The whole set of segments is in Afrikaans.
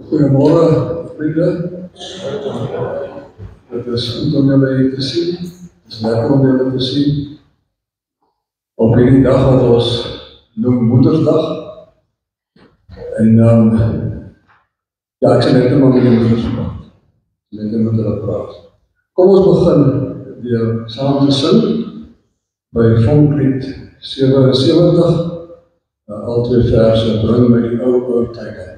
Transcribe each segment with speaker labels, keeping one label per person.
Speaker 1: Goeiemorgen, vrienden. Het is goed om jullie hier te zien. Het is lekker om jullie te zien. Op hierdie dag wat ons noem Moedersdag. En ja, ek sal net maar met die moeders praat. Net met hulle praat. Kom ons begin weer saam te sing by Vonklied 77. Al twee verse bring my die ou tye.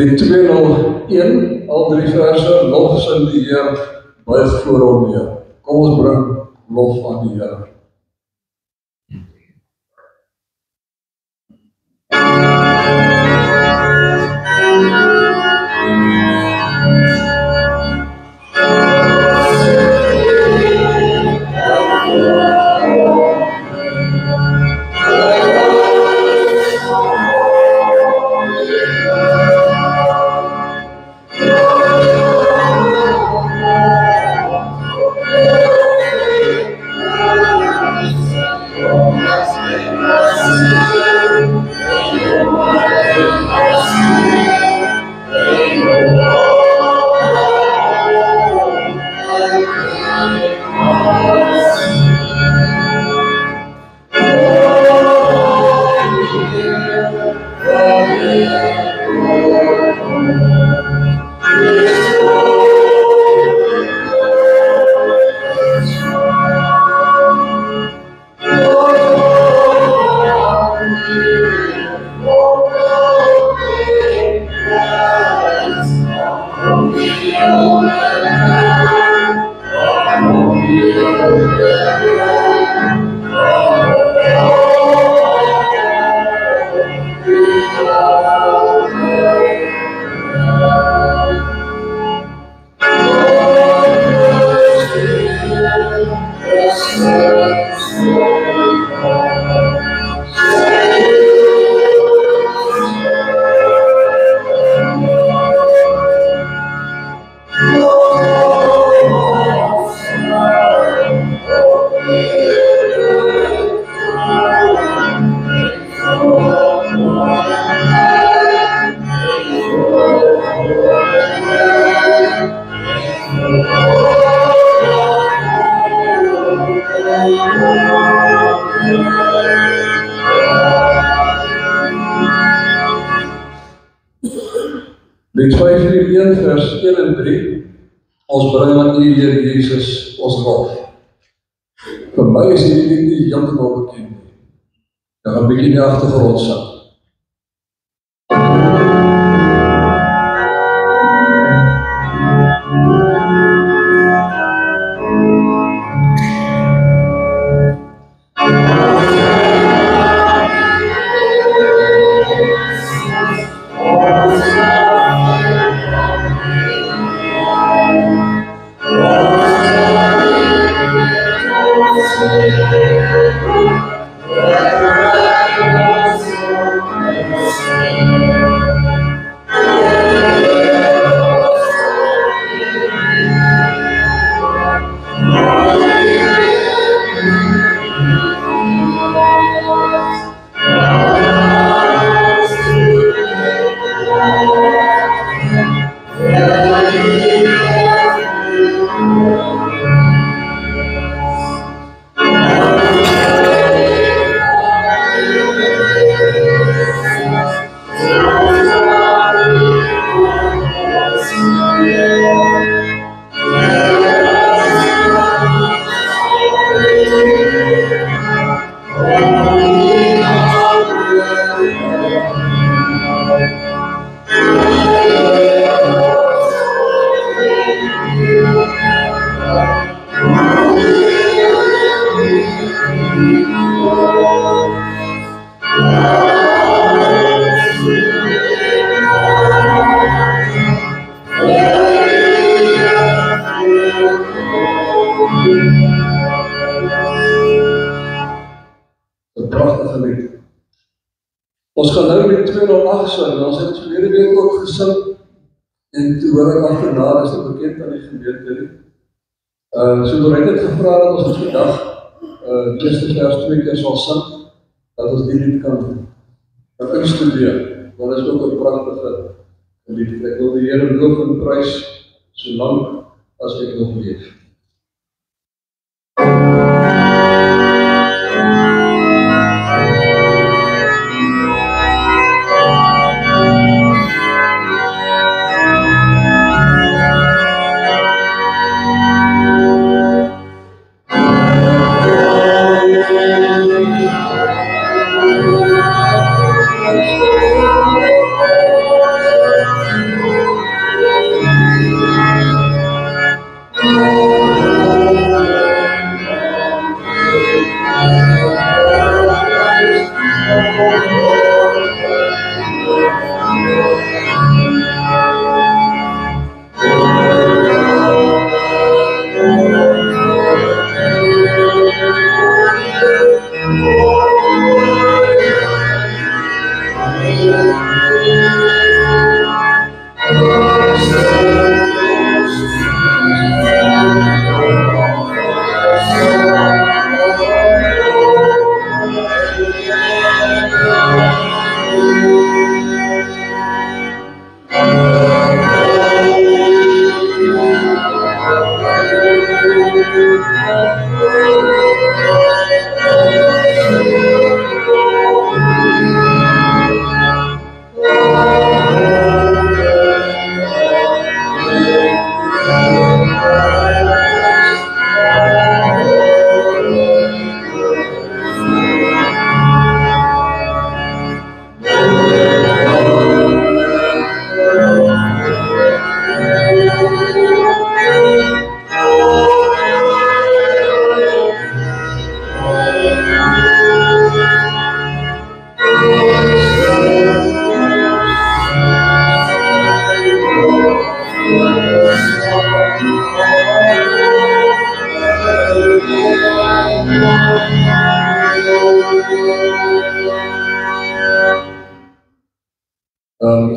Speaker 1: Lied 201, al drie verse, lof sing die Heer, buig voor hom neer. Kom ons bring lof aan die Heer.
Speaker 2: Oh,
Speaker 1: Met 5:1 vers 1 en 3, ons bring aan U, Here Jesus, ons lof. Vir my is hierdie lied nie heeltemal bekend nie. Ek gaan 'n bietjie in die agtergrond sing. Ons gaan nou met 208 sing, ons het verlede week ook gesing, en toe hoor ek agterna, is dit bekend aan die gemeente nie. So door het het gevra dat ons vandag, die eerste vers 2 keer sal sing, dat ons die lied kan instudeer, want dit is ook 'n pragtige lied. Ek wil die Here loof en prys, solank as ek nog leef.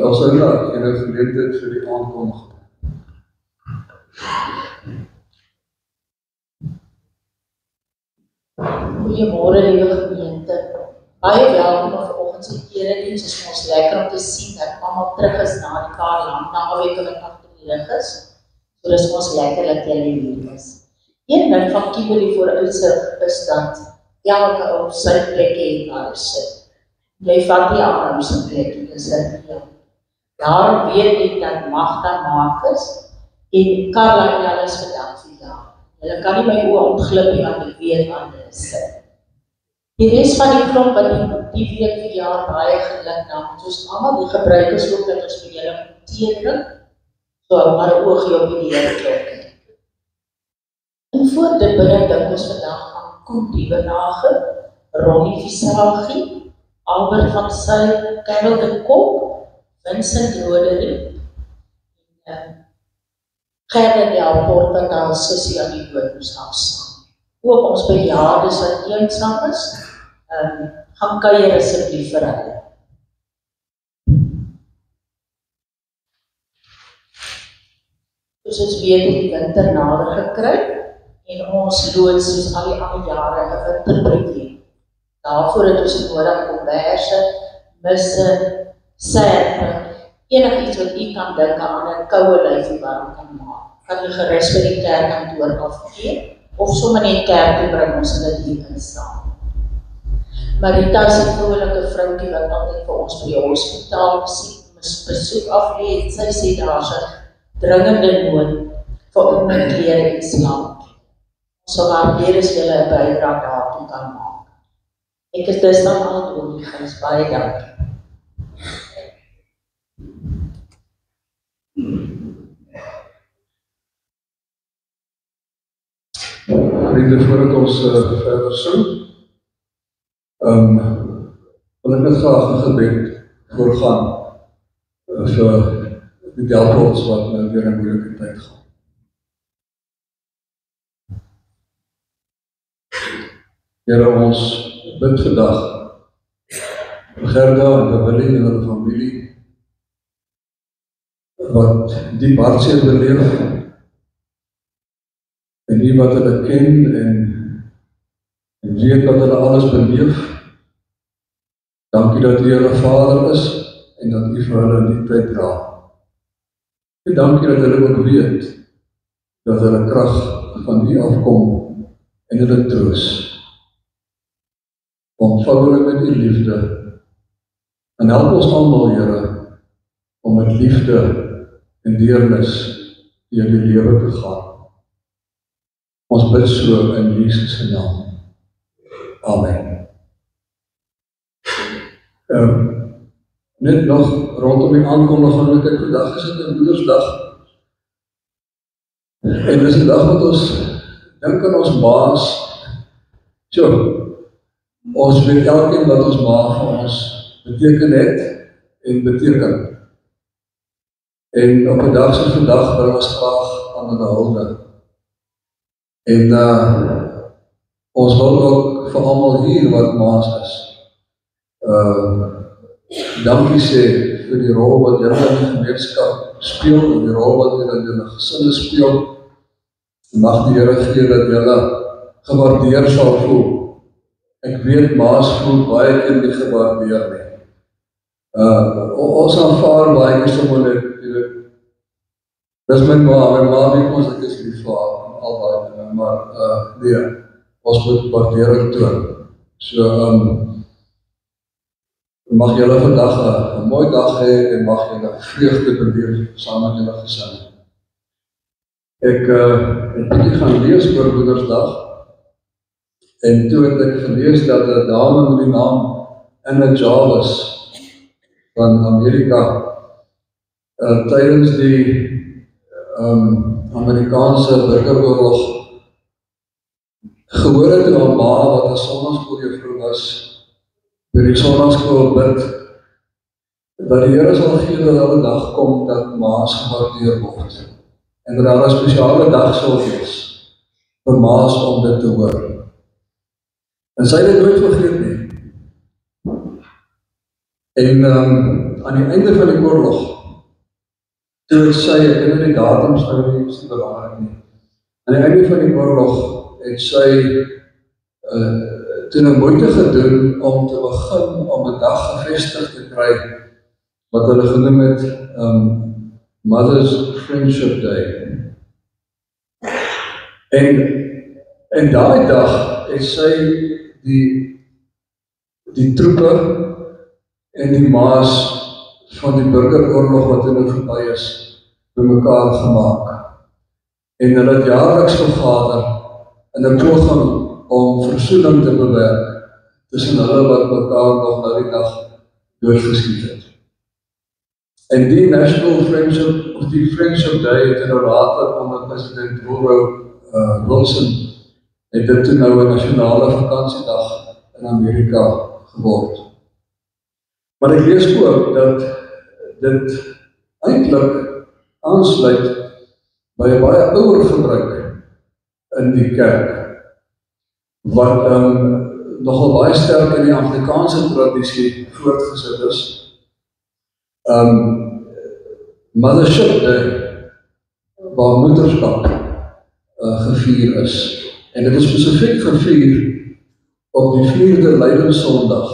Speaker 1: Elsa, jy nou geleentheid vir die aankondiging.
Speaker 2: Goeiemôre, liewe gemeente. Baie welkom vanoggend se erediens. Dit is vir ons lekker om te sien dat almal terug is na die Kaarland, naweek wat agter die rug is. So dis ons lekker dat julle hier is. Een ding van Kimberley vooruitsig is dat elke ou sy plekkie het waar hy sit. Jy vat die ander sy plekkie, dis dit. Daarom weet ek dat Magda Marcus en Carla en alles vandag vandag. Hulle kan nie my oë ontglip nie, want ek weet waar hulle sit. Die res van die klomp wat die week vir jaar baie geluk na, want ons almal die gebruikers ook dat ons vir julle teken, so hou maar 'n oogie op die Here klok. En voor dit bring dink ons vandag aan Koen Dievenage, Ronnie Visagie, Albert van Sy, Karel de Kok, Vincent Roderie, en Gerda Del Porta daar sussie aan die dood moes afstaan. Ook ons bejaardes wat eensaam is, gaan kuier asseblief vir hulle. Dus ons weet die winter nader gekry, en ons loods soos al die ander jare 'n winterprojek. Daarvoor het ons nodig komberse, misse, serpe, enigiets wat u kan dink aan 'n koue lyfie warm kan maak. Kan u gerus by die kerkkantoor afgee, of sommer net kerk toe bring ons hulle hier instaan. Marita is 'n vrolike vroukie wat altyd vir ons by die hospitaal besoek aflê. Sy sê daar's 'n dringende nood vir onderklere en slaap. Ons sal waardeer as julle 'n bydrae daartoe kan maak. Ek is dus dan al oor die guns, baie dankie.
Speaker 1: Vriende, voordat ons verder sing, wil ek net graag 'n gebed voorgaan vir die Delpots wat nou weer 'n moeilike tyd gaan. Here, ons bid vandag vir Gerda en vir Willie en hulle familie wat diep hartseer beleef en die wat hulle ken en weet wat hulle alles beleef. Dankie dat U hulle Vader is en dat U vir hulle in die tyd dra. En dankie dat hulle ook weet dat hulle krag van U afkom en hulle troos. Omvou hulle met U liefde en help ons almal, Here, om met liefde en deernis deur die lewe te gaan. Ons bid so in Jesus se naam. Amen. Net nog rondom die aankondiging, kyk, vandag is dit 'n Moedersdag. En dis 'n dag wat ons dink aan ons ma's. Ons weet elkeen wat ons ma vir ons beteken het en beteken. En op 'n dag soos vandag bring ons graag aan hulle hulde. En ons wil ook vir almal hier wat ma's is, dankie sê vir die rol wat julle in die gemeenskap speel, en die rol wat julle in julle gesinne speel. Mag die Here gee dat julle gewaardeer sal voel. Ek weet ma's voel baie keer nie gewaardeer nie. Ons aanvaar baie keer sommer net, dis my ma weet ons ek is lief vir haar, al baie dinge, maar nee, ons moet waardering toon. So, mag julle vandag 'n mooi dag hê en mag julle vreugde beleef saam met julle gesin. Ek het bietjie gaan lees oor Moedersdag. En toe het ek gelees dat 'n dame met die naam Anna Jarvis van Amerika tydens die Amerikaanse burgeroorlog gehoor het hoe haar ma wat 'n sonnaskooljuffrou was, by die sonnaskool bid, dat die Here sal gee dat hulle dag kom dat ma's gewaardeer word. En dat daar 'n spesiale dag sal wees vir ma's om dit te hoor. En sy het dit nooit vergeet nie. En aan die einde van die oorlog, toe het sy, ek ken die datums nou nie, is nie belangrik nie. Aan die einde van die oorlog het sy toe 'n moeite gedoen om te begin om 'n dag gevestig te kry wat hulle genoem het Mother's Friendship Day. En daai dag het sy die troepe en die maas van die burgeroorlog wat nou verby is, bymekaar gemaak. En hulle het jaarliks vergader in 'n poging om versoening te bewerk tussen hulle wat mekaar nog na die dag doodgeskiet het. En die National Friendship, of die Friendship Day het nou later onder president Woodrow Wilson het dit toe nou 'n nasionale vakansiedag in Amerika geword. Maar ek lees ook dat dit eintlik aansluit by 'n baie ouer gebruik in die kerk, wat nogal baie sterk in die Afrikaanse tradisie voortgesit is. Mothership Day, waar moederskap gevier is. En dit is spesifiek gevier op die 4de Lydenssondag.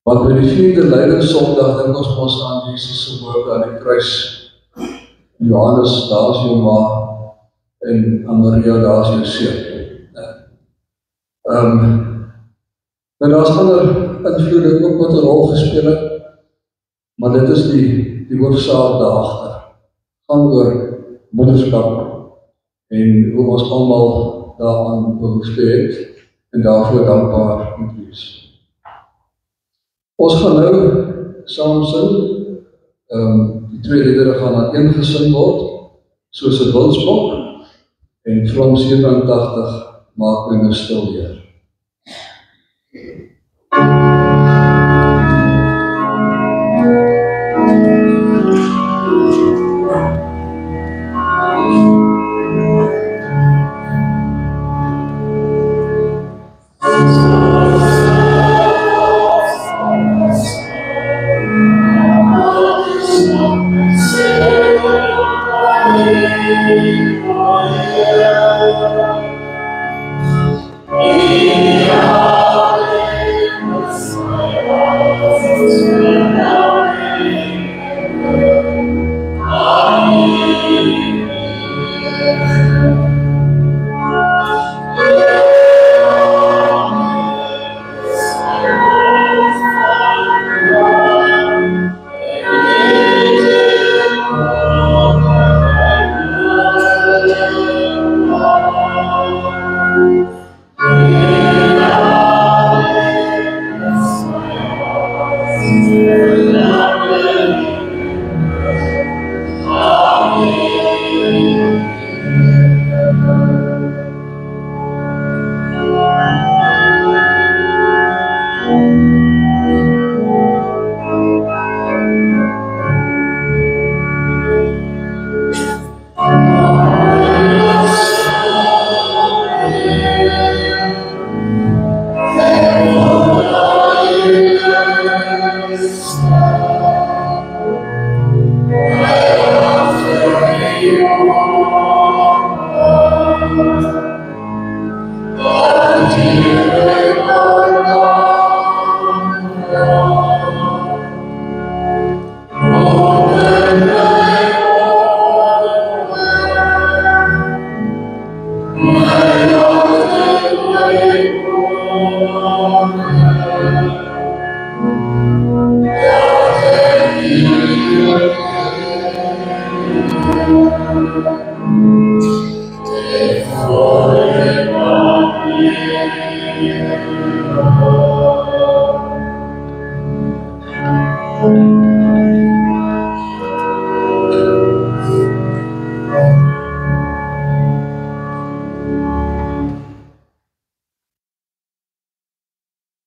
Speaker 1: Want by die 4de Lydenssondag dink ons aan Jesus se geboorte aan die kruis. Johannes, daar is jou ma, en aan Maria, daar is jou seun. Nou daar is ander invloede ook wat 'n rol gespeel het, maar dit is die hoofsaak daagter. Gaan oor moederskap en hoe ons almal daaraan behoefte het en daarvoor dankbaar moet wees. Ons gaan nou saam sing. Die twee liedere gaan aan een gesing word, soos 'n wilsbok, en Psalm 87 maak my nou stil weer.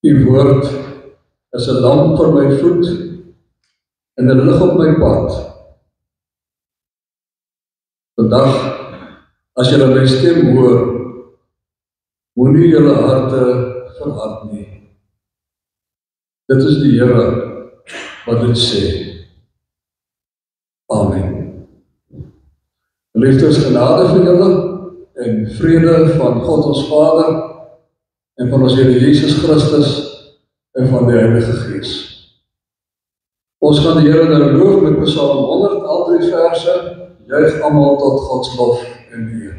Speaker 1: Die woord is 'n lamp vir my voet en 'n lig op my pad. Vandag, as julle my stem hoor, moenie julle harte verhard nie. Dit is die Here wat dit sê. Amen. Liefdes, genade vir julle en vrede van God ons Vader en van ons Here Jesus Christus en van die Heilige Gees. Ons gaan die Here nou loof met Psalm 100, al 3 verse, juig almal tot Gods lof en eer.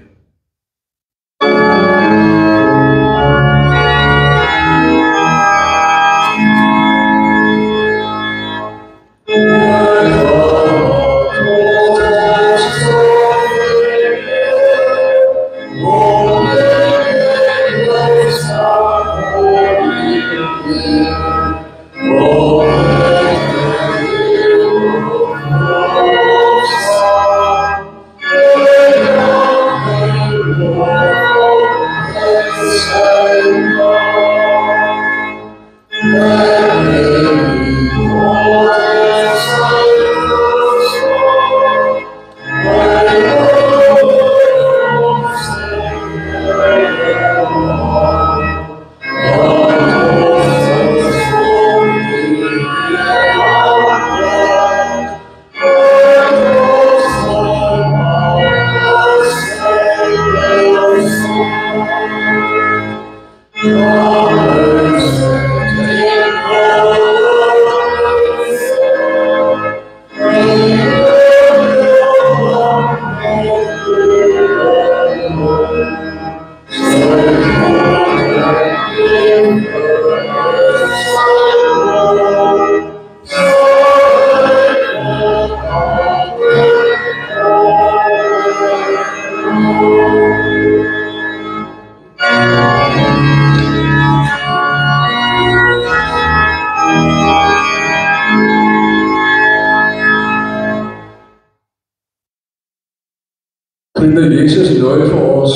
Speaker 1: Vriende, Jesus nooi vir ons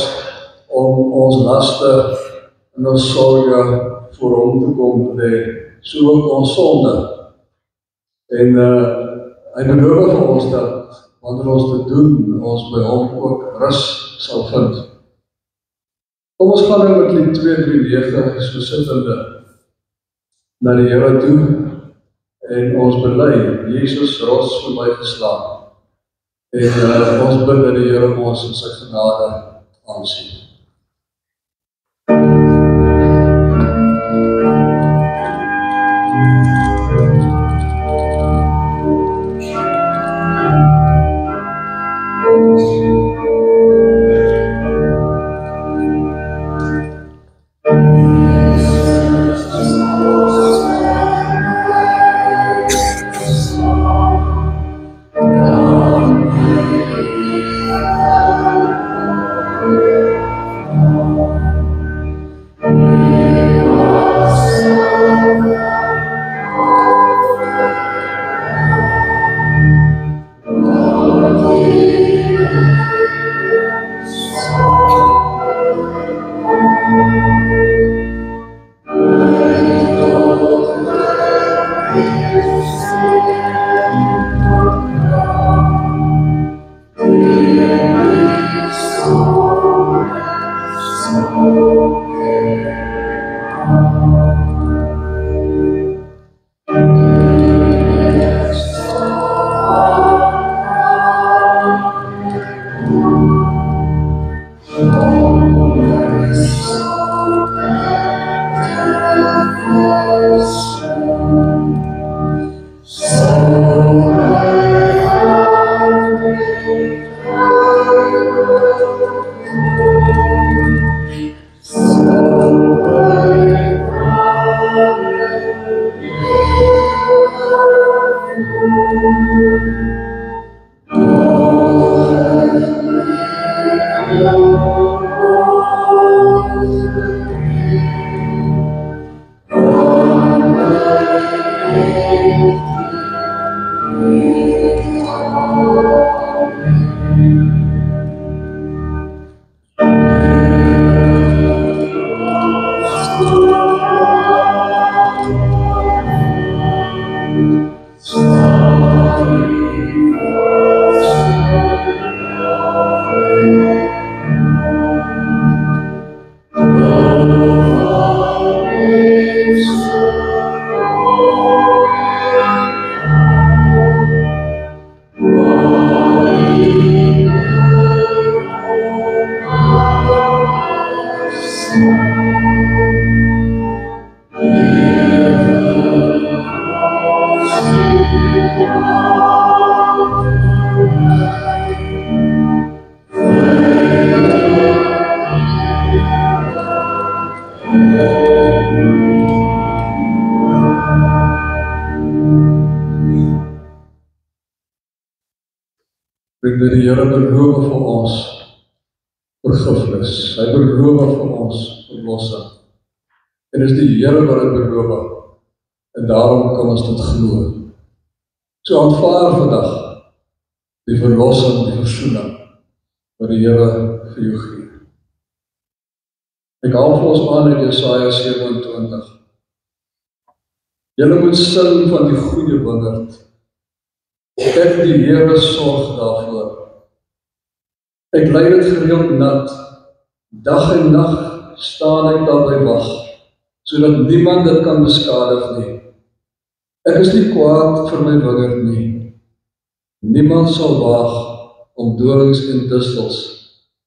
Speaker 1: om ons laste en ons sorge voor hom te kom lê, so ook ons sonde. En hy beloof vir ons dat wanneer ons dit doen, ons by hom ook rus sal vind. Kom ons gaan nou met lied 239 so sittende na die Here toe en ons bely, Jesus rots vir my geslaan. En ons bid dat die Here ons in sy genade aansien. Die Here beloof vir ons vergifnis. Hy beloof vir ons verlossing. En is die Here wat dit beloof, en daarom kan ons dit glo. So aanvaar vandag die verlossing, die versoening, wat die Here vir jou gee. Ek haal vir ons aan in Jesaja 27. Julle moet sing van die goeie wingerd. Ek die Here sorg daarvoor. Ek lei dit gereeld nat. Dag en nag staan ek daarby wag, sodat niemand dit kan beskadig nie. Ek is nie kwaad vir my wingerd nie. Niemand sal waag om dorings en distels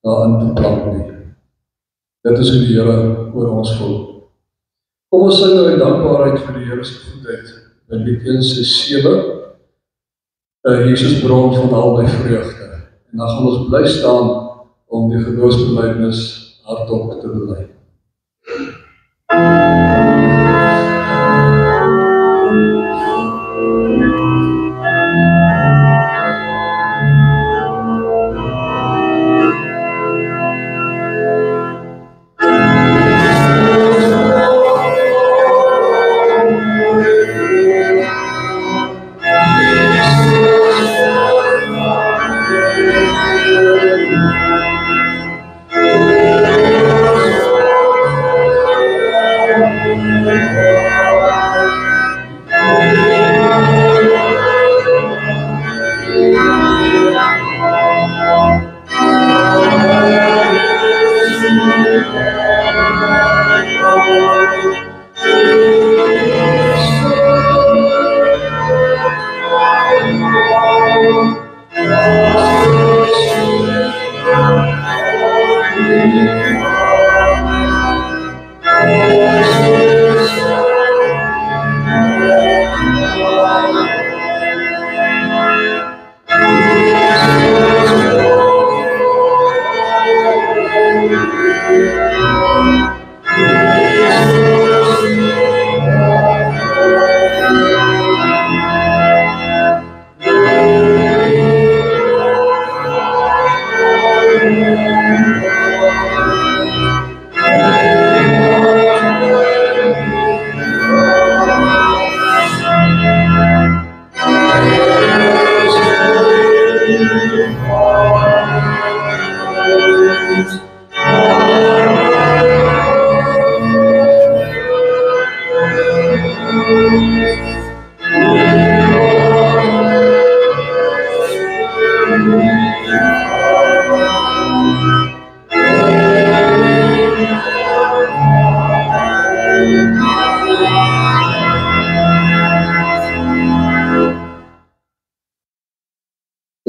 Speaker 1: daarin te plant nie. Dit is hoe die Here oor ons voel. Kom ons sing uit dankbaarheid vir die Here se goedheid. In Lukas 7, Jesus bron van al my vreugde. En dan gaan ons bly staan om die geloofsbelijdenis hardop te bely.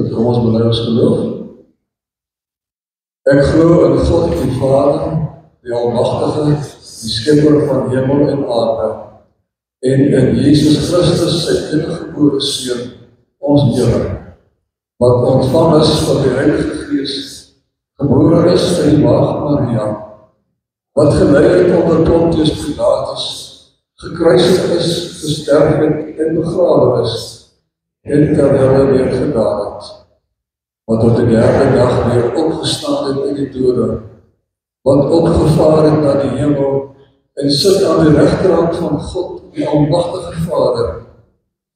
Speaker 1: Kom ons bely ons geloof. Ek glo in God die Vader, die Almagtige, die Skepper van hemel en aarde, en in Jesus Christus, sy eniggebore Seun, ons Here, wat ontvang is van die Heilige Gees, gebore is in die Maagd Maria, wat gelei het onder Pontius Pilatus, gekruisig is, gesterf het en begrawe is, en terwyl weer gedaan het, wat op die derde dag weer opgestaan het in die dode, wat opgevaar het na die hemel, en sit aan die regterhand van God, die Almagtige Vader,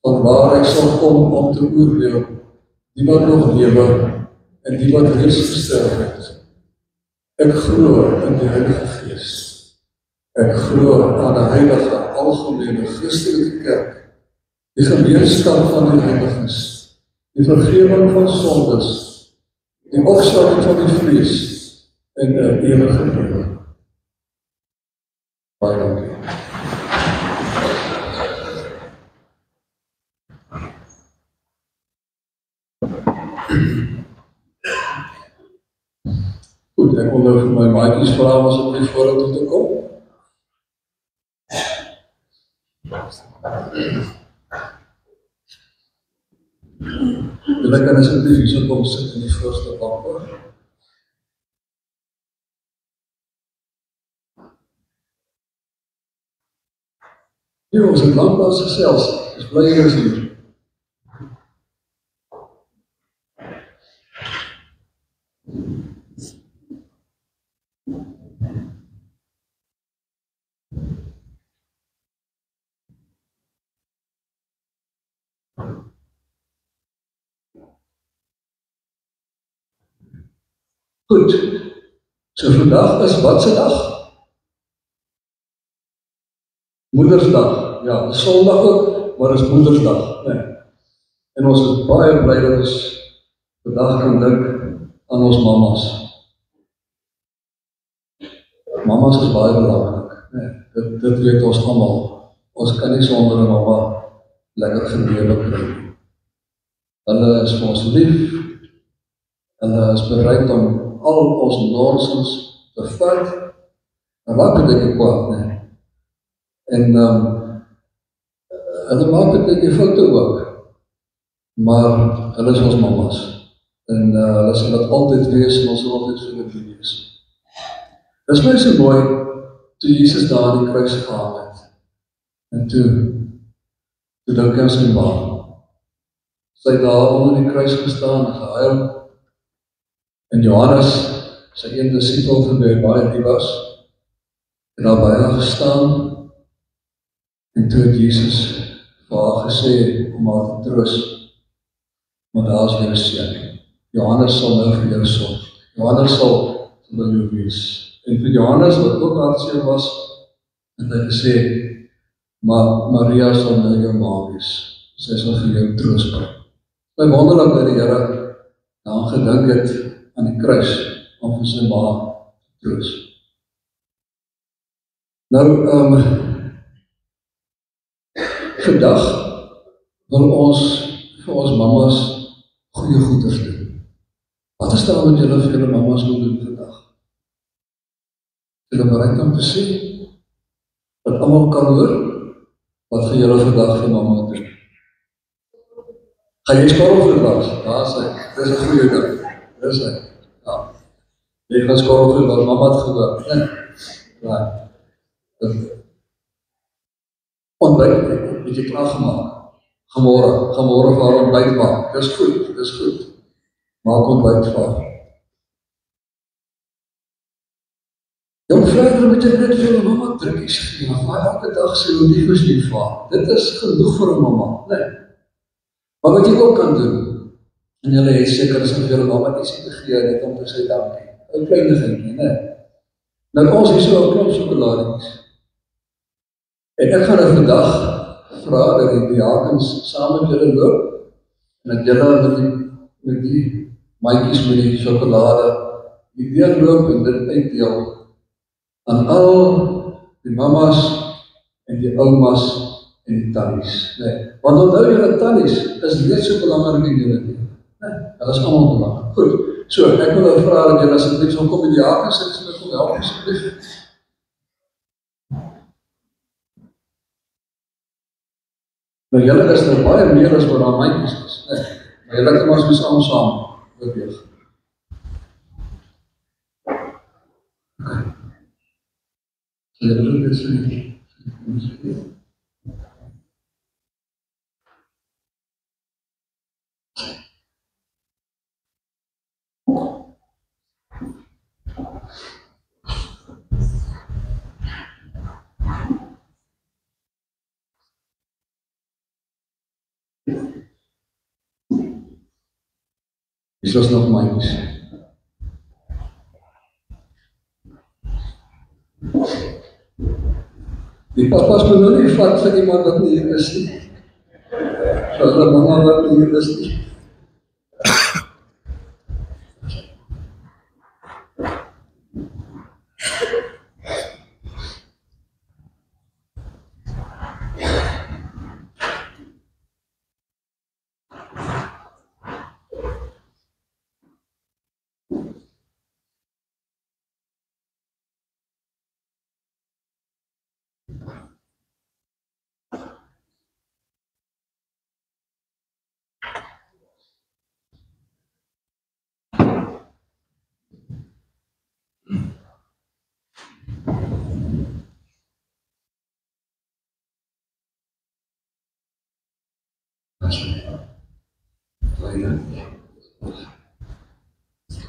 Speaker 1: van waar hy sal kom om te oordeel, die wat nog lewe, en die wat reeds gesterf het. Ek glo in die Heilige Gees. Ek glo aan 'n heilige, algemene, Christelike kerk, die gemeenskap van die heiliges, die vergewing van sondes, die opstanding van die vlees en 'n ewige lewe. Baie dankie. Goed, ek wil nou vir my maatjies vra om asseblief vorentoe te kom. Julle kan asseblief hierso kom sit in die voorste bank. Ja, ons het lanklaas gesels, ons bly eers hier. Goed, so vandag is wat se dag? Moedersdag. Ja, dis Sondag ook, maar dis Moedersdag. Nee. En ons is baie bly dat ons vandag kan dink aan ons mamas. Mamas is baie belangrik. Nee, dit weet ons almal. Ons kan nie sonder 'n mamma lekker gelewe kry nie. Hulle is vir ons lief. Hulle is bereid om al ons nonsens te vat. En maak dit nie kwaad nie. En hulle maak dit nie foute ook. Maar hulle is ons mamas. En hulle sal dit altyd wees en ons sal altyd vir hulle wees. Dit is my so mooi, toe Jesus daar aan die kruis gehang het. En toe dink ek aan sy ma. Sy het daar onder die kruis gestaan en gehuil. En Johannes, sy een discipel van wie baie lief was, het daar by haar gestaan. En toe het Jesus vir haar gesê om haar te troos, maar daar is jou seun. Johannes sal nou vir jou sorg. Johannes sal by jou wees. En vir Johannes, wat ook hartseer was, het hy gesê, maar Maria sal nou jou ma wees. Sy sal vir jou troos bring. My wonderlik dat die Here daaraan gedink het aan die kruis, om vir sy ma te troos. Nou, vandag wil ons vir ons mamas goeie goeders doen. Wat is daar met julle vir julle mamas wil doen vandag? Julle bereid om te sê, dat almal kan hoor, wat gaan julle vandag vir mamma doen? Gaan jy skorrel vandag? Daar is hy, dis 'n goeie ding. Dis hy, ja. Jy gaan skorrel vandag, mamma het gehoor. Ja. Ontbyt, het jy klaargemaak? Gemôre vir haar ontbyt maak. Dis goed. Maak ontbyt vir haar. Dan verder moet jy net vir jou mamma drukkies gee, maar elke dag sê hoe lief is jy vir haar. Dit is genoeg vir 'n mamma, nee. Maar wat jy ook kan doen, en julle het seker as vir julle mamma ietsie te gee, net om te sê dankie. 'n klein dingetjie, nee. Nou ons hier so 'n klomp sjokoladies. En ek gaan nou vandag vra dat die diakens saam met julle loop, en dat julle met die maatjies met die sjokolade die deur loop en dit uitdeel aan al die mamas en die oumas en die tannies. Nee. Want onthou julle tannies is net so belangrik in julle lewe. Nee, hulle is almal belangrik. Goed, so ek wil nou vra dat julle asseblief sal kom die diakens en as kom help asseblief. Nou julle is nou baie meer as wat daar maatjies is. Nee, maar julle kan ons dus saam beweeg. Julle doen dit so. Dis was nog maatjies. Die papa's moet nou nie vat vir iemand wat nie hier is nie. Vir hulle mamma wat nie hier is nie.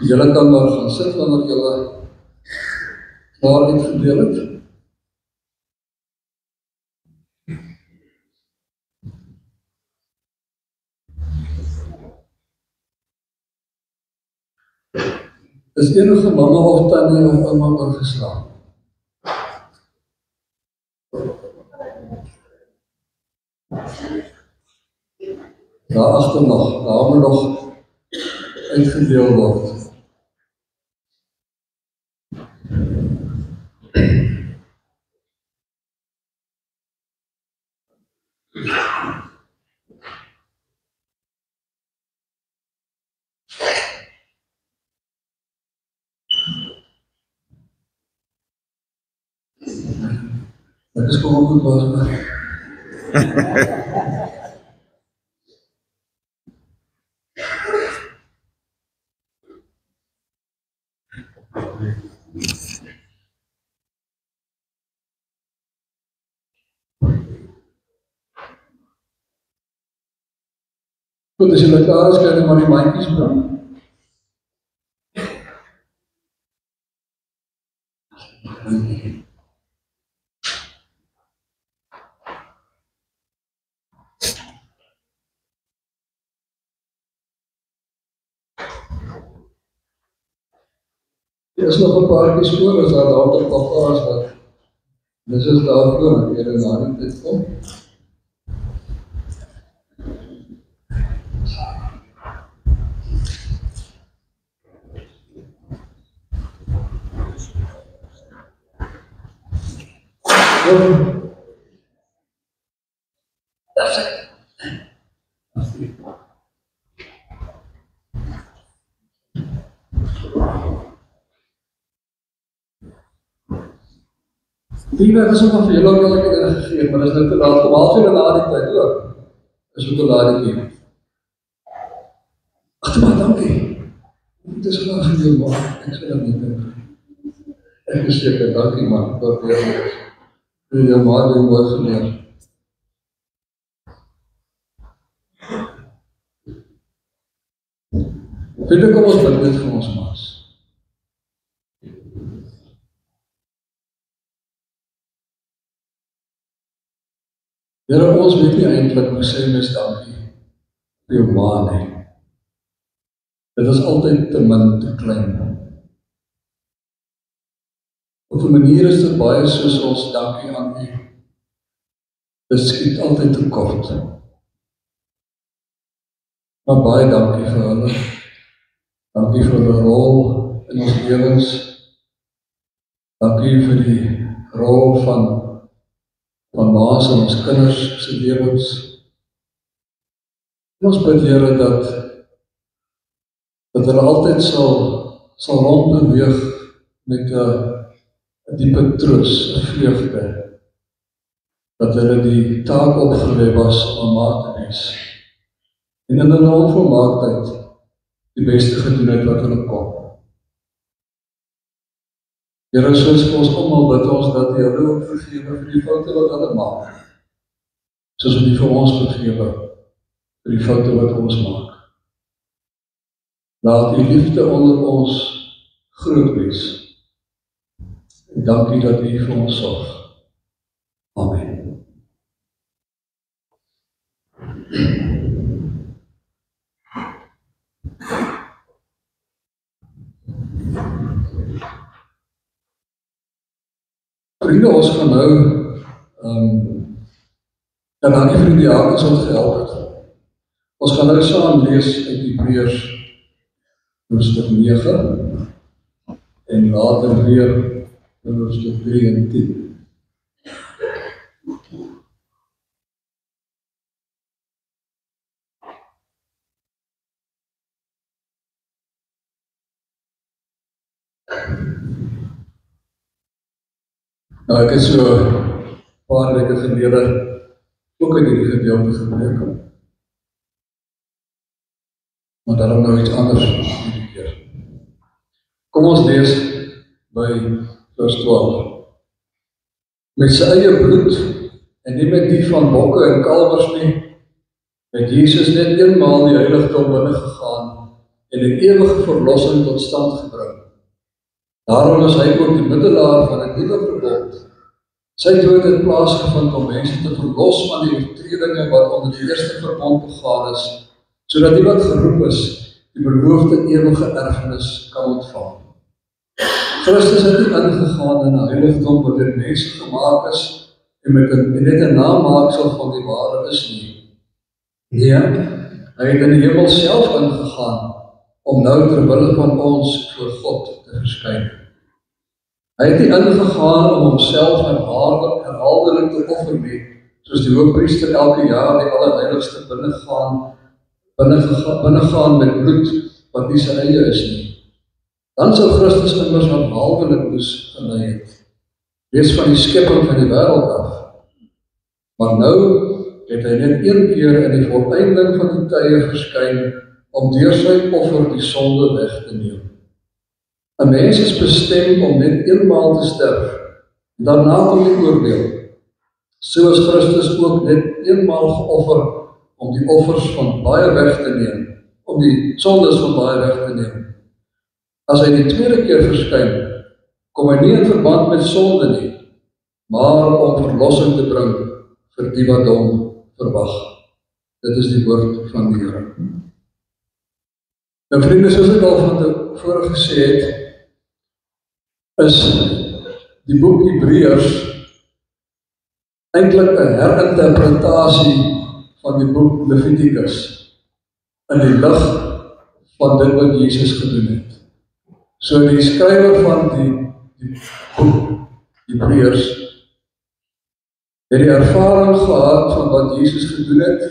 Speaker 1: Julle kan maar gaan sit wanneer julle klaar het gedeel het. Is enige mamma of tannie of ouma oorgeslaan? Daar agter nog, daar moet nog uitgedeel word. Ek is gewoon goed was. Goed, as julle klaar is, kan julle maar die mandjies bring. Er is nog 'n paar keer spoor, as daar later papa is wat. Dis is daarvoor, dat jy na die tyd kom. Vrienden, ek is nog vir julle ook al ek gegeen, maar is nou te laat, kom half julle na die tyd ook. Is ook te laat die keer. Ach, maar dankie. Dit is graag gedeel, maar ek sê dat nie dink. Ek is seker, dankie man, wat weer is. Jou ma doen mooi geleer. Vrienden, kom ons bid dit vir ons maas. Here, ons weet nie eintlik hoe sê mens dankie vir jou ma nie. Dit is altyd te min, te klein. Op 'n manier is dit baie soos ons dankie aan U. Dit skiet altyd te kort. Maar baie dankie vir hulle. Dankie vir hulle rol in ons lewens. Dankie vir die rol van maas en ons kinders se lewens. En ons bid, Here, dat hulle altyd sal rondbeweeg met 'n diepe troos, 'n vreugde, dat hulle die taak opgelê was om ma te wees. En in hulle onvolmaaktheid die beste gedoen het wat hulle kon. Here, soos vir ons almal bid ons dat U hulle ook vergewe vir die foute wat hulle maak. Soos U vir ons vergewe vir die foute wat ons maak. Laat U liefde onder ons groot wees. En dankie dat U vir ons sorg. Amen. Vriende, ons gaan nou, en dankie vir die diakens wat gehelp het. Ons gaan nou saam lees uit Hebreërs hoofstuk 9 en later weer in hoofstuk 3 en 10. Nou, ek het so 'n paar weke gelede ook uit hierdie gedeelte gepreek. Maar daarom nou iets anders hierdie keer. Kom ons lees by vers 12. Met sy eie bloed, en nie met die van bokke en kalvers nie, het Jesus net eenmaal die heiligdom binne gegaan en 'n ewige verlossing tot stand gebring. Daarom is hy ook die middelaar van 'n nuwe verbond. Sy dood het plaasgevind om mense te verlos van die oortredinge wat onder die eerste verbond begaan is, sodat die wat geroep is, die beloofde ewige erfenis kan ontvang. Christus het nie ingegaan in 'n heiligdom wat deur mense gemaak is en net 'n namaaksel van die ware is nie. Nee, hy het in die hemel self ingegaan om nou ter wille van ons voor God te verskyn. Hy het nie ingegaan om homself herhaaldelik te offer nie, soos die hoofpriester elke jaar die allerheiligste binnegaan met bloed wat nie sy eie is nie. Dan sou Christus immers herhaaldelik moes gelei het, reeds van die skepping van die wêreld af. Maar nou het hy net een keer in die volëinding van die tye verskyn om deur sy offer die sonde weg te neem. 'n Mens is bestem om net eenmaal te sterf, daarna kom die oordeel. So is Christus ook net eenmaal geoffer om die offers van baie weg te neem, om die sondes van baie weg te neem. As hy die tweede keer verskyn, kom hy nie in verband met sonde nie, maar om verlossing te bring vir die wat hom verwag. Dit is die woord van die Here. Nou vriende, soos ek al van tevore gesê het, is die boek Hebreërs eintlik 'n herinterpretasie van die boek Levitikus in die lig van dit wat Jesus gedoen het. So die skrywer van die boek Hebreërs het die ervaring gehad van wat Jesus gedoen het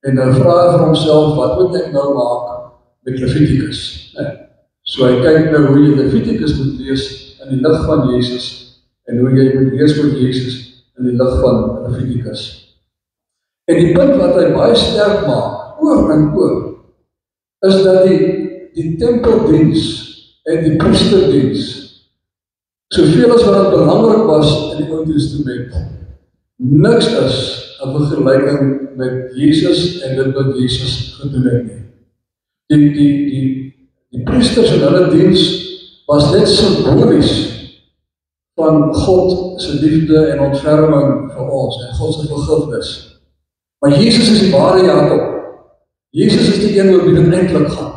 Speaker 1: en nou vra hy vir homself, wat moet ek nou maak met Levitikus? So hy kyk nou hoe jy Levitikus moet lees in die lig van Jesus en hoe jy moet lees met Jesus in die lig van Levitikus. En die punt wat hy baie sterk maak, oor en oor, is dat die tempeldiens en die priesterdiens, soveel as wat belangrik was in die Ou Testament, niks is in vergelyking met Jesus en dit wat Jesus gedoen het nie. Die priesters en hulle diens was net simbolies van God se liefde en ontferming vir ons en God se vergifnis. Maar Jesus is die ware Jakob. Jesus is die een oor wie dit eintlik gaan.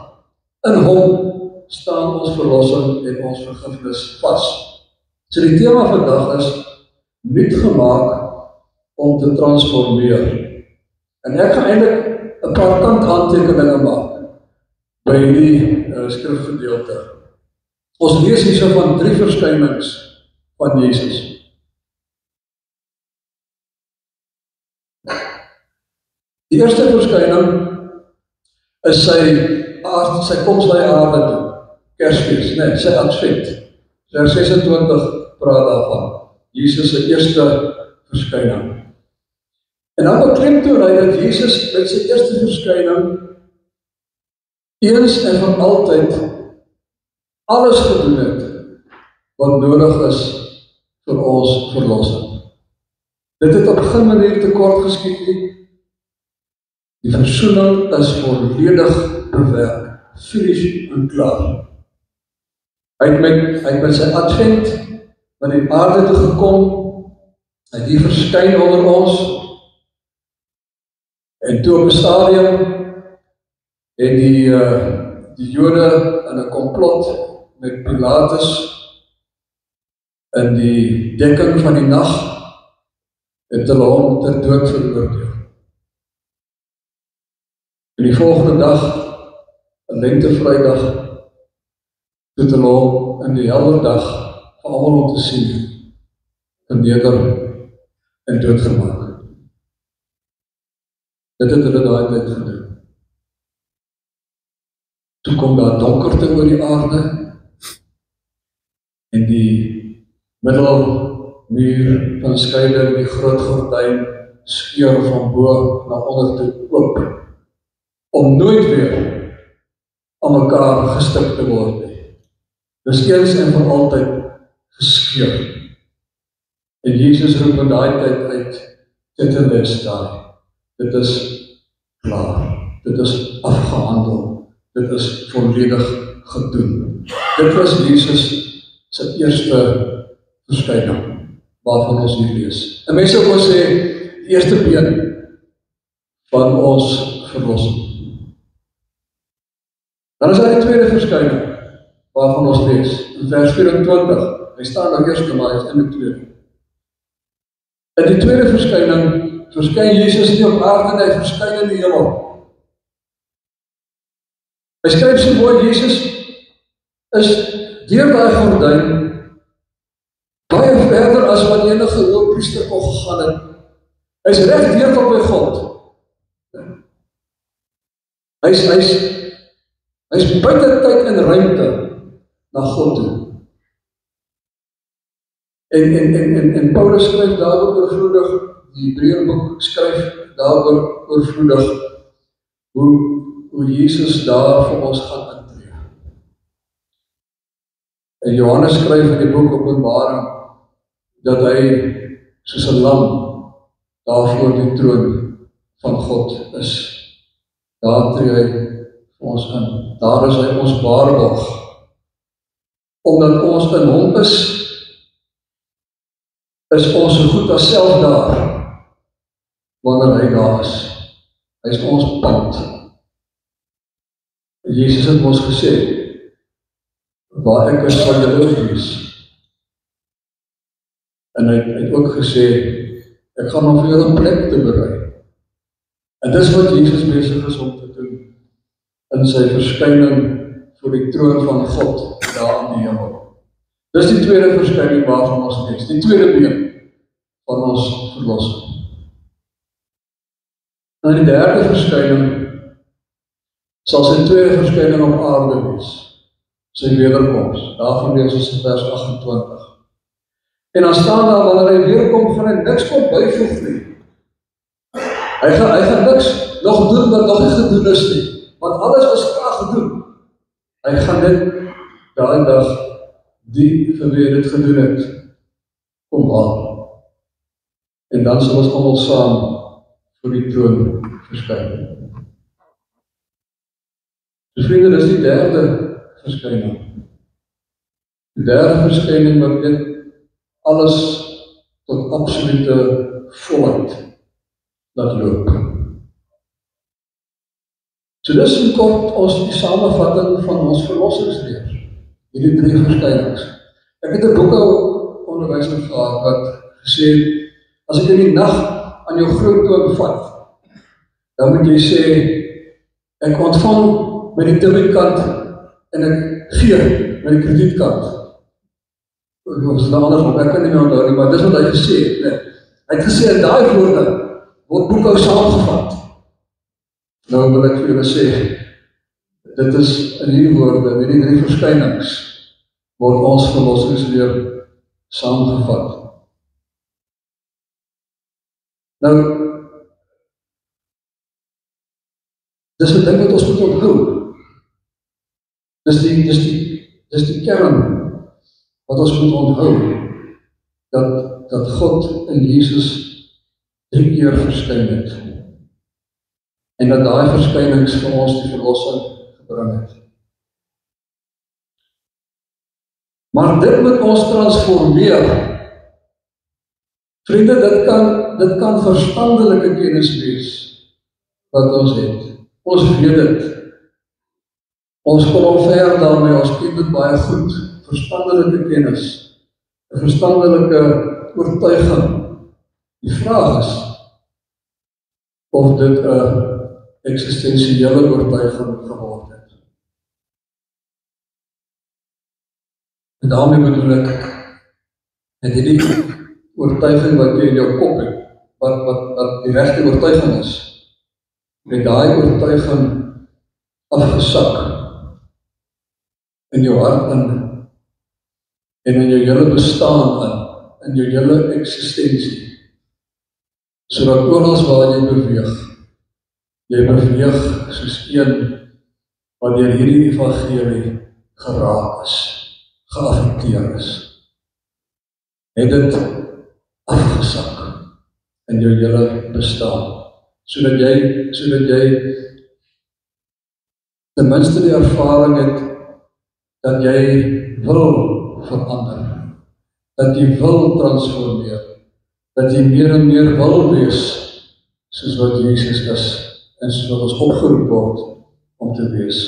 Speaker 1: In hom staan ons verlossing en ons vergifnis vas. So die tema vandag is nuut gemaak om te transformeer. En ek gaan eintlik 'n paar kanthandtekeninge maak by die skrifgedeelte. Ons lees hierso van 3 verskynings van Jesus. Die eerste verskyning is sy koms na die aarde toe, Kersfees, sy advent. Vers 26 praat daarvan, Jesus se eerste verskyning. En dan beklemtoon hy dat Jesus met sy eerste verskyning eens en vir altyd alles gedoen het wat nodig is vir ons verlossing. Dit het op geen manier tekort geskied nie. Die versoening is volledig bewerk, finish en klaar. Hy het met sy advent na die aarde toe gekom, hy het hier verskyn onder ons, en toe op 'n stadium het die Jode in 'n komplot met Pilatus in die dekking van die nag het hulle hom ter dood veroordeel. En die volgende dag, 'n lentevrydag, het hulle hom in die helder dag vir almal om te sien, verneder en doodgemaak. Dit het hulle daai tyd gedoen. Toe kom daar donkerte oor die aarde en die middelmuur van skeiding, die groot gordyn skeur van bo na onder toe oop, om nooit weer aan mekaar gestik te word nie. Dis eens en vir altyd geskeur. En Jesus roep in daai tyd uit, tetelestai. Dit is klaar. Dit is afgehandel. Dit is volledig gedoen. Dit was Jesus se eerste verskyning waarvan ons hier lees. En mense wil sê, die eerste been van ons verlossing. Dan is daar die tweede verskyning. waarvan ons lees. In vers 24, hy staan nou eerste, maar hy is in die tweede. In die tweede verskyning, verskyn Jesus nie op aarde, hy verskyn in die hemel. Hy skryf so mooi, Jesus is deur daai gordyn baie verder as wat enige hoëpriester kon gegaan het. Hy is reg deur tot by God. Hy is buite tyd en ruimte na God toe. En Paulus skryf daaroor oorvloedig, die Hebreërboek skryf daaroor oorvloedig, hoe Jesus daar vir ons gaan intree. En Johannes skryf in die boek Openbaring, dat hy soos 'n lam daar voor die troon van God is. Daar tree hy vir ons in. Daar is hy ons waarborg. Omdat ons in hom is ons so goed as self daar, wanneer hy daar is. Hy is ons pand. Jesus het ons gesê, waar ek is, sal julle ook wees. En hy het ook gesê, ek gaan om vir julle 'n plek te berei. En dis wat Jesus besig is om te doen, in sy verskyning voor die troon van God, daar in die hemel. Dis die tweede verskyning waarvan ons lees, die tweede been van ons verlossing. Nou die derde verskyning sal sy tweede verskyning op aarde wees, sy wederkoms. Daarvan lees ons in vers 28. En dan staan daar, wanneer hy weerkom, gaan hy niks kon byvoeg nie. Hy gaan niks nog doen wat nog nie gedoen is nie, want alles is klaar gedoen. Hy gaan dit daai dag, die vir wie dit gedoen het, kom haal. En dan sal ons almal saam voor die troon verskyn. Dus vriende, dis die derde verskyning. Die derde verskyning wat dit alles tot absolute volheid laat loop. So dis in kort ons die samevatting van ons verlossingsleer, hierdie drie verskynings. Ek het 'n boekhouonderwyser gehad wat gesê het, as ek in die nag aan jou groottoon vat, dan moet jy sê, ek ontvang met die debietkant en ek gee met die kredietkant. Of is dit andersom, ek kan nie meer onthou nie, maar dis wat hy gesê het. Nee. Hy het gesê, in daai woorde word boekhou saamgevat. Nou wil ek vir julle sê, dit is in hierdie woorde, in hierdie drie verskynings, word ons verlossingsleer saamgevat. Nou, dis 'n ding wat ons moet onthou. Dis die kern wat ons moet onthou, dat God in Jesus 3 keer verskyn het. En dat daai verskynings vir ons die verlossing gebring het. Maar dit moet ons transformeer. Vriende, dit kan verstandelike kennis wees wat ons het. Ons weet dit. Ons kom al ver daarmee, ons ken dit baie goed. Verstandelike kennis, 'n verstandelike oortuiging. Die vraag is of dit 'n eksistensiële oortuiging geword het. En daarmee bedoel ek, het jy die oortuiging wat jy in jou kop het, wat die regte oortuiging is, met daai oortuiging afgesak in jou hart en in jou hele bestaan in jou hele eksistensie, sodat oral waar jy beweeg soos een wat deur hierdie evangelie geraak is, geaffekteer is. Het dit afgesak in jou hele bestaan, sodat jy ten minste die ervaring het dat jy wil verander, dat jy wil transformeer, dat jy meer en meer wil wees soos wat Jesus is en soos wat ons opgeroep word om te wees.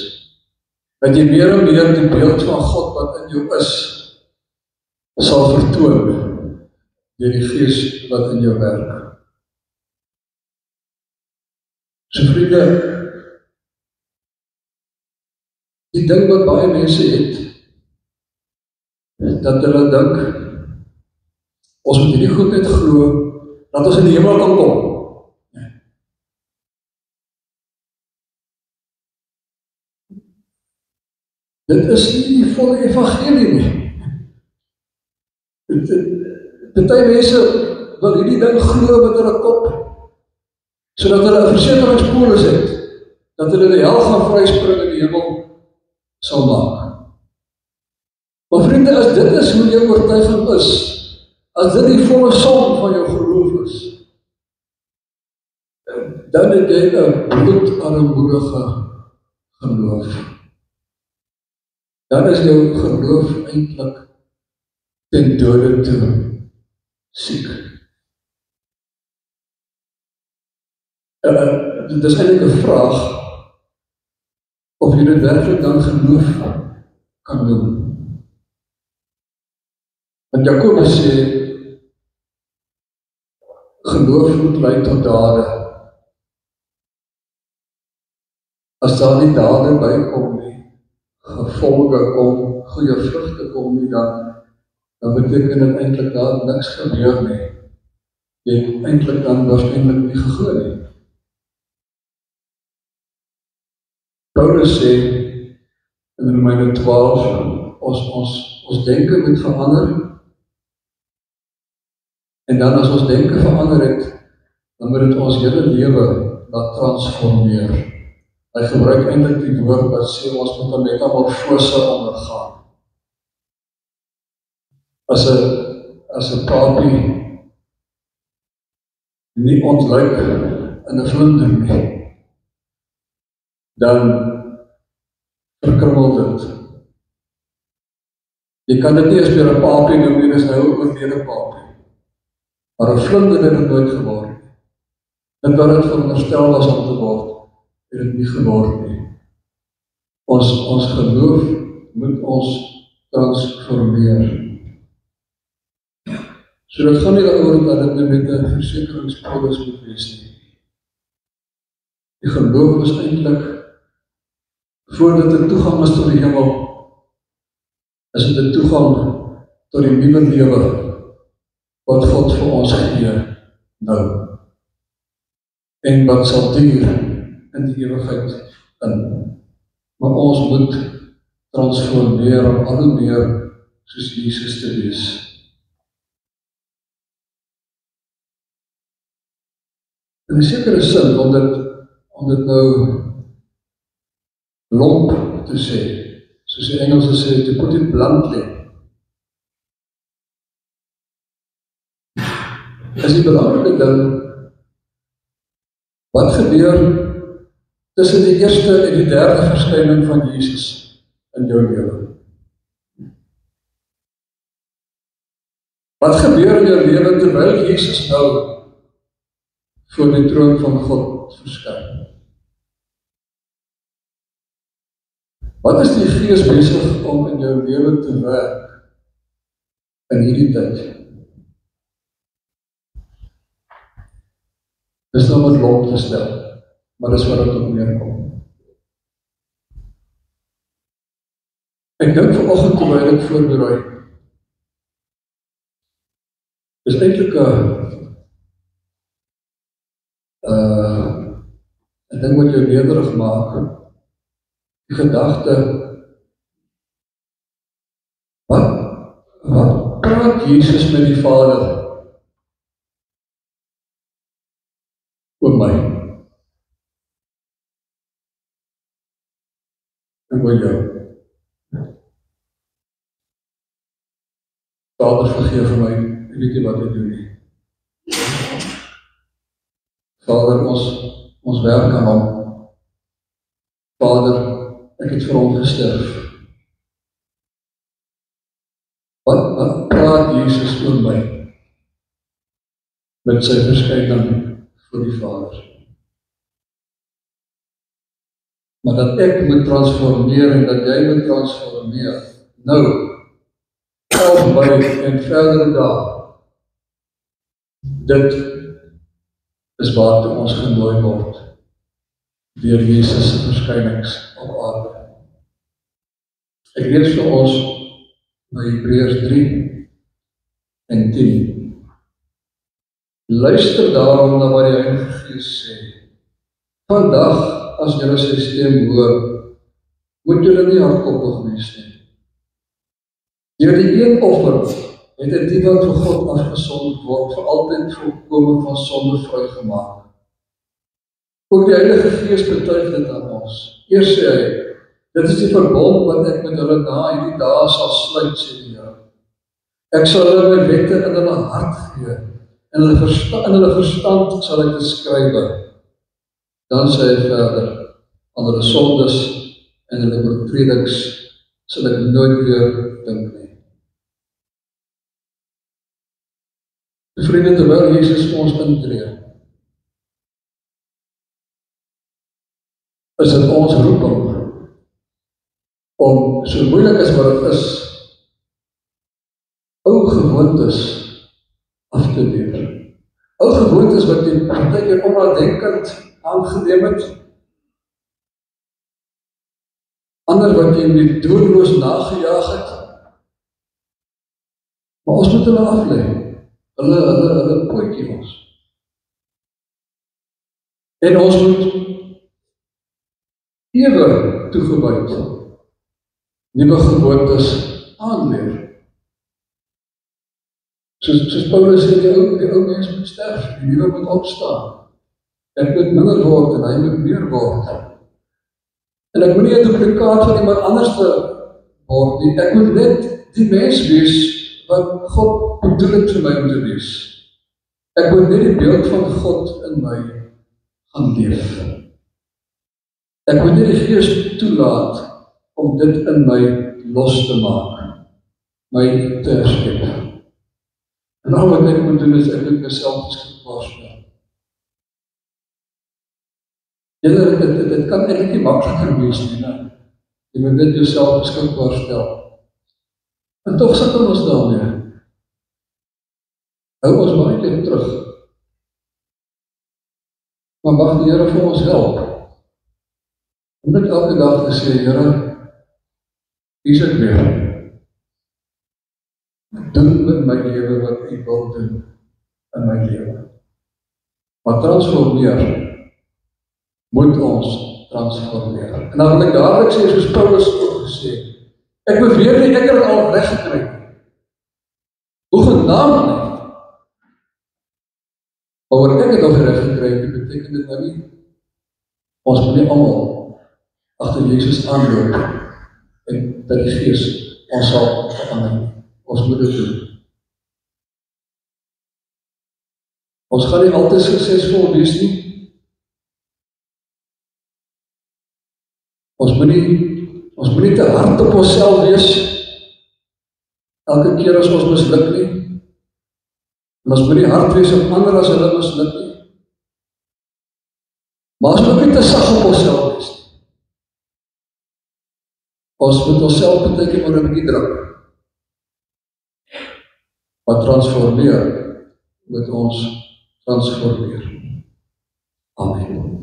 Speaker 1: dat jy meer en meer die beeld van God wat in jou is, sal vertoon deur die Gees wat in jou werk. So vriende, die ding wat baie mense het, dat hulle dink, ons moet hierdie goed net glo, dat ons in die hemel kan kom. Dit is nie die volle evangelie nie. Party mense wil hierdie ding glo met hulle kop, sodat hulle 'n versekeringspolis het, dat hulle die hel gaan vryspring in die hemel sal maak. Maar vriende, as dit is hoe jou oortuiging is, as dit die volle som van jou geloof is, dan het jy 'n bloedarmoedige geloof. Dan is jou geloof eintlik ten dode toe siek. Dit is eintlik 'n vraag of jy dit werklik dan geloof kan noem. Want Jakobus sê, geloof moet lei tot dade. As daar nie dade bykom nie, gevolge kom, goeie vrugte kom nie, dan beteken dit eintlik dat niks gebeur nie. Jy het eintlik dan waarskynlik nie geglo nie. Paulus sê in Romeine 12, ons denke moet verander, en dan as ons denke verander het, dan moet dit ons hele lewe laat transformeer. Hy gebruik eintlik die woord wat sê ons moet 'n metamorfose ondergaan. As 'n papie nie ontluik in 'n vlinder nie, dan verkrummel dit. Jy kan dit nie as weer 'n papie noem nie, dis nou 'n oorlede papie. Maar 'n vlinder het dit nooit geword nie. Dit wat dit veronderstel was om te word, het dit nie geword nie. Ons geloof moet ons transformeer. So dit gaan nie daaroor dat dit nou met 'n versekeringspolis moet wees nie. Die geloof is eintlik, voordat dit 'n toegang is tot die hemel, is dit 'n toegang tot die nuwe lewe wat God vir ons gee nou. En wat sal duur in die ewigheid in. Maar ons moet transformeer om al hoe meer soos Jesus te wees. In 'n sekere sin, om dit nou lomp te sê, soos die Engelse sê, to put it bluntly, is die belangrike ding, wat gebeur tussen die eerste en die derde verskyning van Jesus in jou lewe? Wat gebeur in jou lewe terwyl Jesus nou voor die troon van God verskyn? Wat is die Gees besig om in jou lewe te werk in hierdie tyd? Dis nou wat lomp te stel, maar dis wat dit op neerkom. Ek dink vanoggend terwyl ek voorberei, is eintlik 'n ding wat jou nederig maak. Die gedagte, wat praat Jesus met die Vader oor my en oor jou? Vader, vergeef vir my, ek weet nie wat ek doen nie. Vader, ons werk aan hom. Vader, ek het vir hom gesterf. Wat praat Jesus oor my met sy verskyning voor die Vader? maar dat ek moet transformeer en dat jy moet transformeer. Nou, 11 Mei en verdere dae, dit is waartoe ons genooi word deur Jesus se verskynings op aarde. Ek lees vir ons by Hebreërs 3 en 10. Luister daarom na wat die Heilige Gees sê. Vandag, as julle sy stem hoor, moet julle nie hardkoppig wees nie. Deur die een offer het die wat vir God afgesonder word, vir altyd volkome van sonde vrygemaak. Ook die Heilige Gees betuig dit aan ons. Eers sê hy, dit is die verbond wat ek met hulle na hierdie dae sal sluit, sê die Here. Ek sal hulle my wette in hulle hart gee, en in hulle verstand sal ek dit skrywe. Dan sê hy verder, aan hulle sondes en hulle oortredings sal ek nooit weer dink nie. Vriende, terwyl Jesus vir ons intree, is dit ons roeping om, so moeilik as wat dit is, ou gewoontes af te leer. Ou gewoontes wat jy partykeer onnadenkend aangeneem het, ander wat jy net doelloos nagejaag het, maar ons moet hulle aflei. Hulle pootjie ons. En ons moet ewe toegewyd nuwe gewoontes aanleer. Soos Paulus sê, die ou mens moet sterf, die nuwe moet opstaan. Ek moet minder word en hy moet meer word. En ek moet nie 'n duplikaat van iemand anders word nie. Ek moet net die mens wees wat God bedoel het vir my om te wees. Ek moet net die beeld van God in my gaan leef. Ek moet net die Gees toelaat om dit in my los te maak, my te herskep. En al wat ek moet doen is, ek moet myself beskikbaar stel. Dit kan eintlik nie makliker wees nie, ne? Jy moet net jouself beskikbaar stel. En tog sukkel ons daarmee. Hou ons baie keer terug. Maar mag die Here vir ons help. Om net elke dag te sê, Here, hier is ek weer. Doen in my lewe wat U wil doen in my lewe. Maar transformeer, moet ons transformeer. En dan wil ek dadelik sê, soos Paulus ook gesê, ek beweer nie, ek het al reg gekry. Hoegenaamd nie. Maar wat ek het al reg gekry, beteken dit nou nie. Ons moet nie almal agter Jesus aanloop en dat die Gees ons sal verander. Ons moet dit doen. Ons gaan nie altyd suksesvol wees nie. Ons moet nie te hard op onsself wees, elke keer as ons misluk nie. En ons moet nie hard wees op ander as hulle misluk nie. Maar ons moet nie te sag op onsself wees nie. Ons moet onsself beteken maar 'n bietjie druk. Maar transformeer, moet ons transformeer. Amen.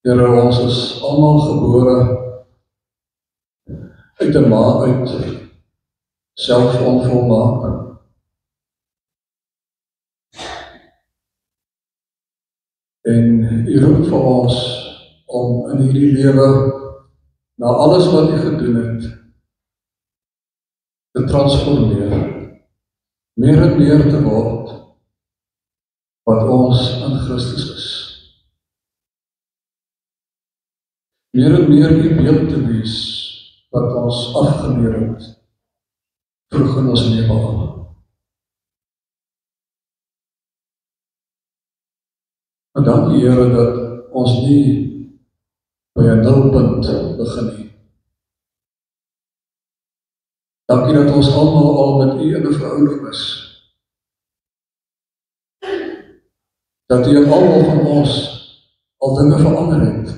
Speaker 1: Here, ons is almal gebore uit 'n ma uit, selfonvolmaak. En U roep vir ons om in hierdie lewe, na alles wat U gedoen het, te transformeer, meer en meer te word, wat ons in Christus is. Meer en meer U beeld te wees, wat ons afgeleer het, vroeg in ons lewe al. Maar dankie Here dat ons nie by 'n nulpunt begin nie. Dankie dat ons almal al met U in 'n verhouding is. Dat U in almal van ons al dinge verander het.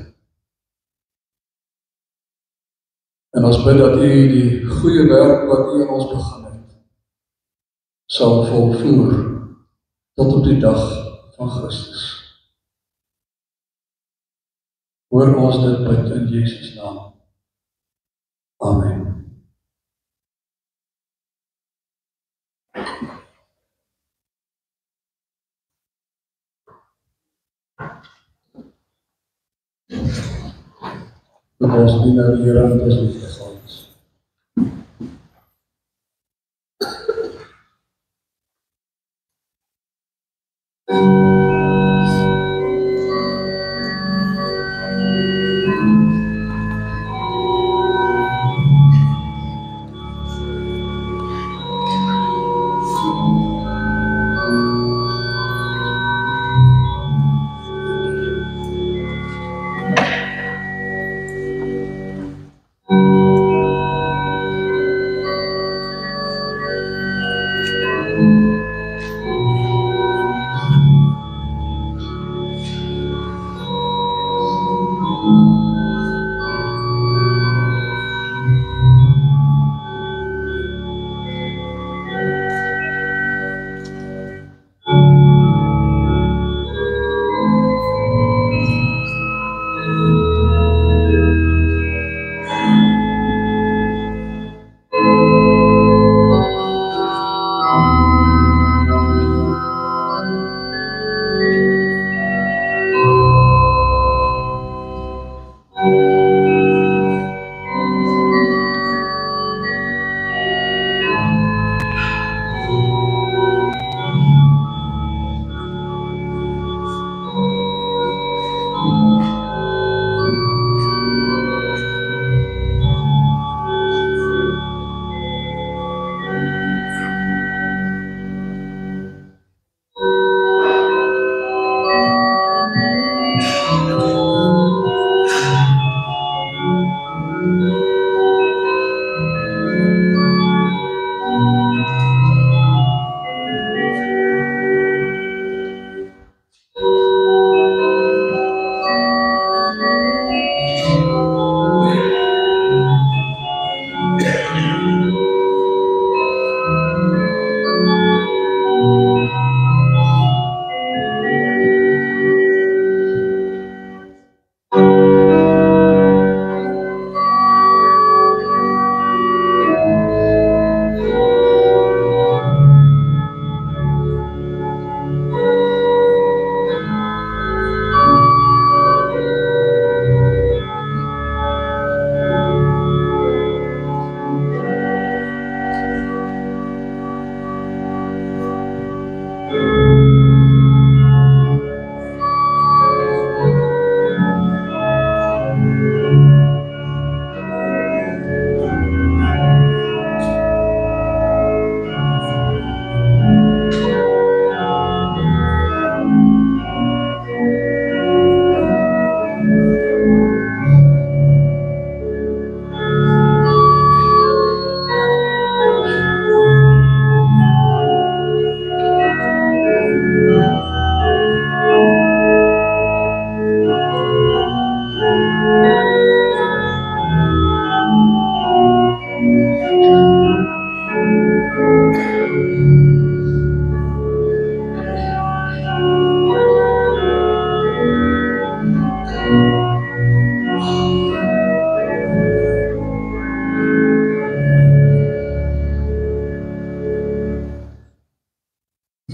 Speaker 1: En ons bid dat U die goeie werk wat U in ons begin het, sal volvoer tot op die dag van Christus. Hoor ons dit bid in Jesus naam. Amen. Dat ons dien aan die Here en ons liefde gaan.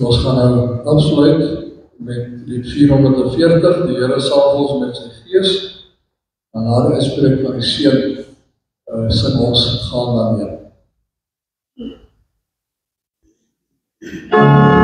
Speaker 1: Ons gaan nou afsluit met lied 440, die Here saam ons met sy gees, en na die uitspreek van die seën, sing ons gaan daarmee.
Speaker 3: Oh,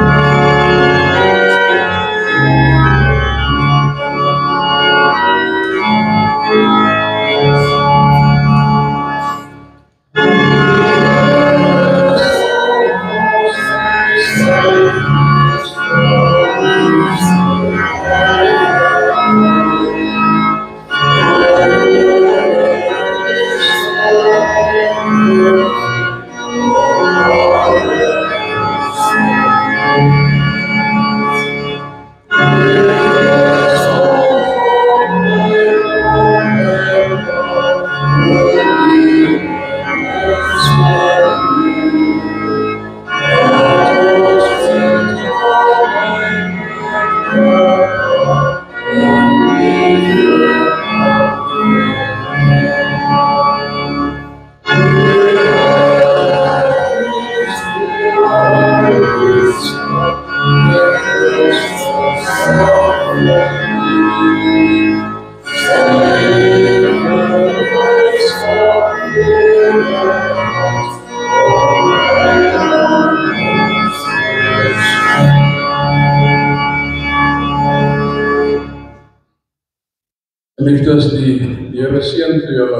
Speaker 1: Liefdes, die Here seën vir julle,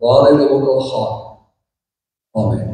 Speaker 1: waar julle ook al gaan. Amen.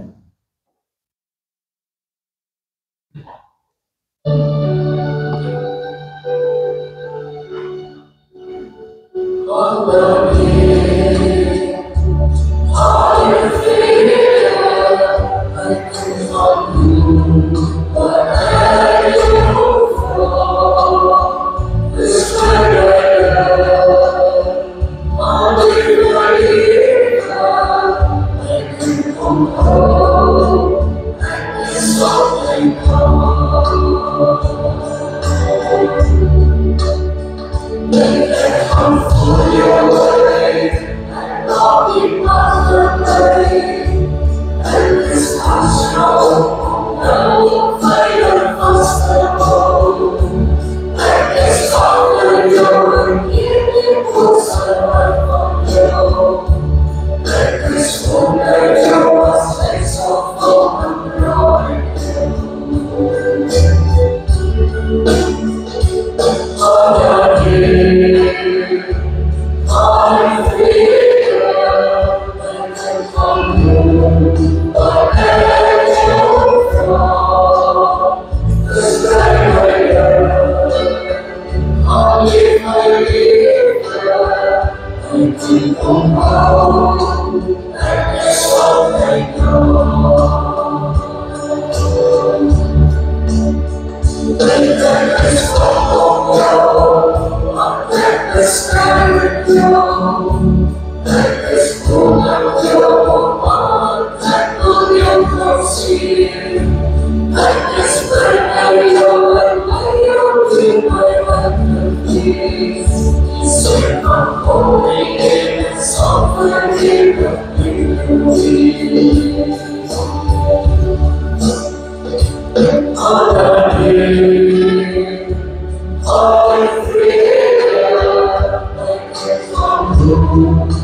Speaker 3: Thank you.